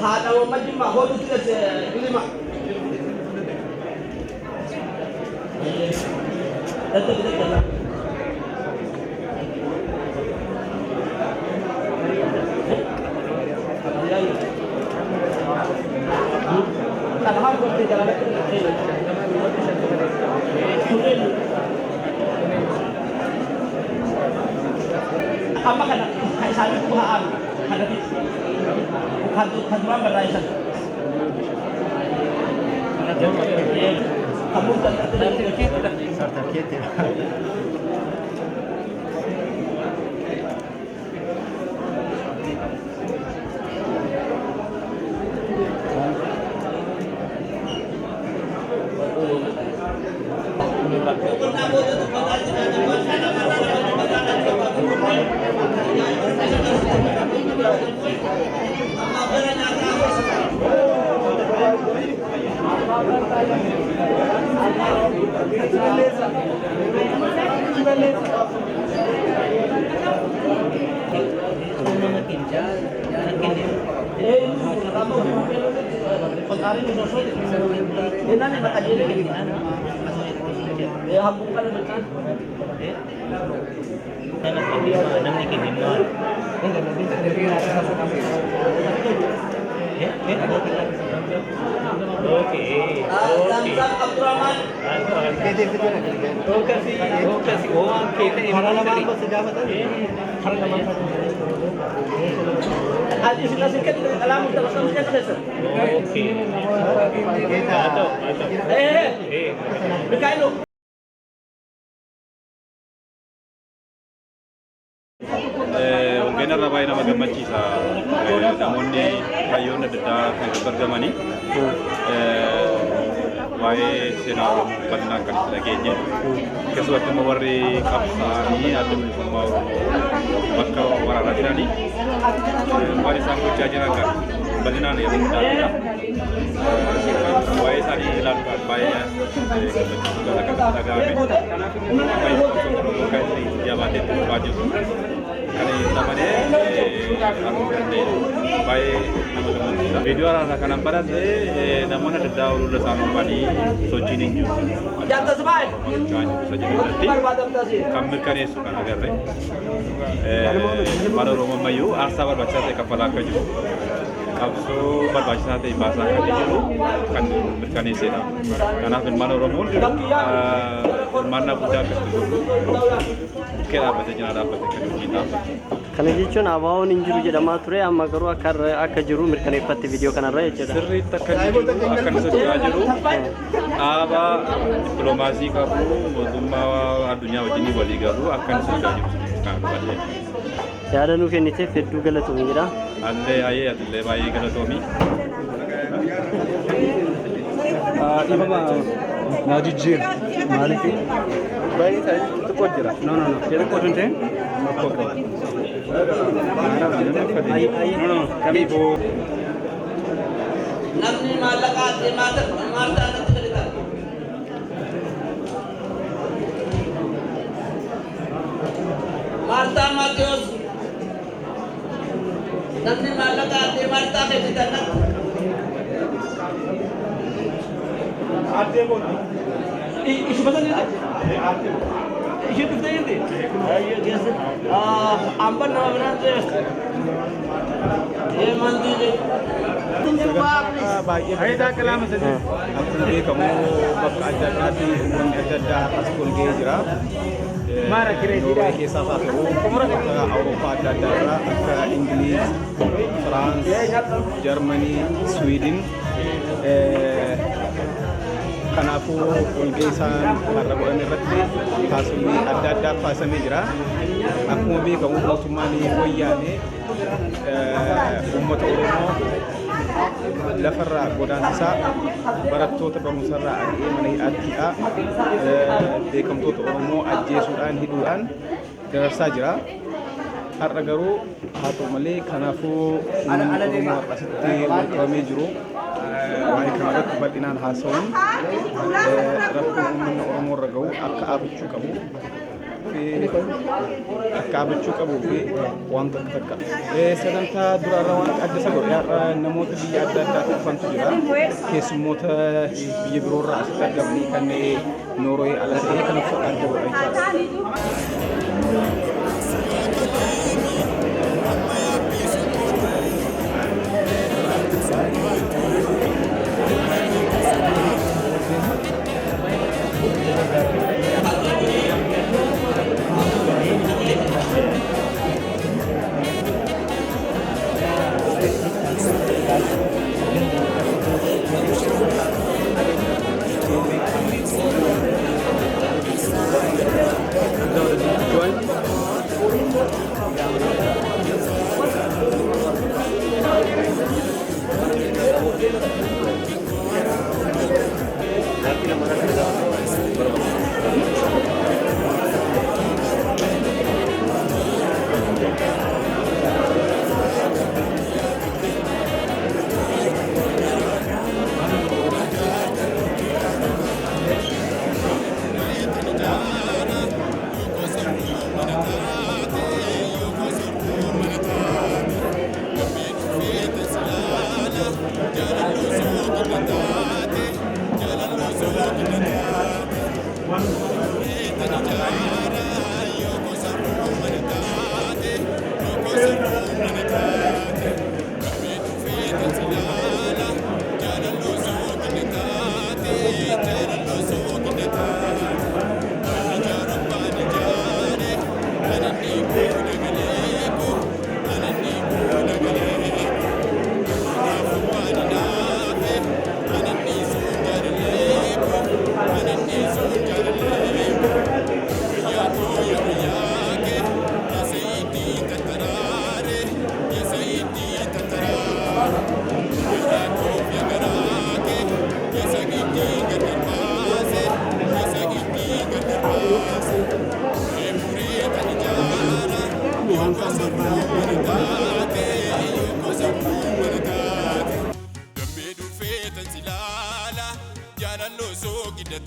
هذا هو مجمع هو مثل كلمة أما كان حسابي كوها هذا خدمة beraisan. Kamu terkait General nama gammachiisa namoonni hayyoonni adda addaa kan argamanii waa'ee seenaa Oromoo bal'inaan kan itti dhageenye keessumatti immoo warri qabsaa'anii adda bilisummaa Oromoo bakka waraanaa jiranii waan isaan gochaa jiran kan bal'inaan yeroo guddaadha. Waa'ee isaanii ilaaluudhaan baay'ee gammachiisuu kan dhaga'ame kan itti jabaatee itti dhufaa jiru. Video orang akan barat namun ada daun udah sama pani sojini juga. Jangan sebai. Kami kerja suka negara. Pada rumah mayu asa berbaca saya kepala kerja. Kapsu berbaca saya bahasa kerja dulu kan berkani sena. Karena firman Oromo mana budak itu kira apa saja ada apa kita. Kana jechuun abaawoon hin jiru jedhamaa ture amma garuu akka jiru mirkaneeffatti viidiyoo kanarra jechuudha. Sirriitti akka jiru akka socho'aa jiru dhaaba dippiloomaasii qabu mootummaa addunyaa wajjin walii galu akka socho'aa jiru kan baay'ee. Yaada nuu kenniteef hedduu galatoomii jedha. Allee ayee atillee baay'ee galatoomii. Ibama naajijjiir maaliifi baay'ee ta'e xiqqoo jira. No. Xiqqoo tun ta'e? Xiqqoo. Namni maallaqaa maartaa natti galita. Maartaa Maatiyus. Namni maallaqaa maartaa galita natti. Aartee boona. Isu basan ini. Isu tu saya ini. Ayo biasa. Amban nama berante. Ye mandi je. Baay'ee daa kalaama sadii. Akkuma beekamu bakka adda addaatti uummanni adda addaa as golgee jira. Norwee keessaas haa ta'u, akka Awurooppaa adda addaa irraa akka Ingiliiz, ፍራንስ፣ ጀርመኒ፣ ስዊድን kanaafuu walga'ii isaan har'a godhan irratti haasofni adda addaa kaasamee jira. Akkuma beekamu mootummaan wayyaanee uummata Oromoo lafarraa godaansisaa barattoota barumsarraa ari'ee mana hidhaattiidha. Beekamtoota Oromoo ajjeesuudhaan hidhuudhaan dararsaa jira. Har'a garuu haa ta'u malee kanaafuu uummanni Oromoo asitti wal qabamee jiru. Waa'ee kanarratti bal'inaan haasa'uun rakkoon uummanni Oromoo irra gahu akka dhaabachuu qabuu fi wanta takka sagantaa duraarraa waan adda isa godhe har'a namoota biyya adda addaatti dhufantu jira. Keessummoota biyya biroorraa asitti argamanii kan Noorwee ala ta'ee kan uffata adda godha jechuudha. Jalan lo so kita